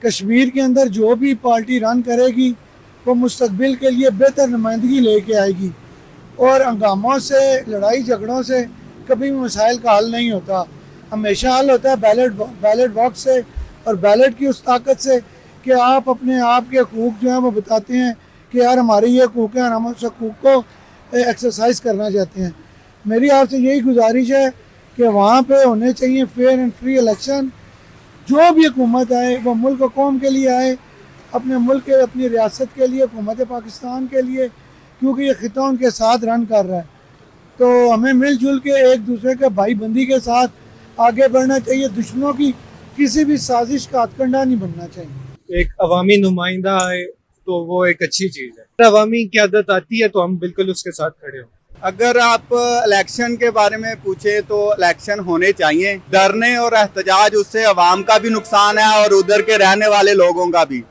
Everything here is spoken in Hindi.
कश्मीर के अंदर जो भी पार्टी रन करेगी वो मुस्तकबिल के लिए बेहतर नुमाइंदगी लेके आएगी। और हंगामों से, लड़ाई झगड़ों से कभी भी मसाइल का हल नहीं होता। हमेशा हल होता है बैलेट बॉक्स से, और बैलेट की उस ताकत से कि आप अपने आप के हकूक़ जो हैं वो बताते हैं कि यार हमारे ये हकूक़ हैं और हम उस हकूक़ को एक्सरसाइज करना चाहते हैं। मेरी आपसे यही गुजारिश है कि वहाँ पे होने चाहिए फेयर एंड फ्री इलेक्शन। जो भी हुकूमत आए वो मुल्क और कौम के लिए आए, अपने मुल्क के, अपनी रियासत के लिए, हुकूमत पाकिस्तान के लिए, क्योंकि ये खिता उनके साथ रन कर रहा है। तो हमें मिलजुल के एक दूसरे के भाईबंदी के साथ आगे बढ़ना चाहिए। दुश्मनों की किसी भी साजिश का हथकंडा नहीं बनना चाहिए। एक अवामी नुमाइंदा है तो वो एक अच्छी चीज है। अवामी क़यादत आती है तो हम बिल्कुल उसके साथ खड़े हों। अगर आप इलेक्शन के बारे में पूछे तो इलेक्शन होने चाहिए। डरने और एहतजाज उससे अवाम का भी नुकसान है और उधर के रहने वाले लोगों का भी।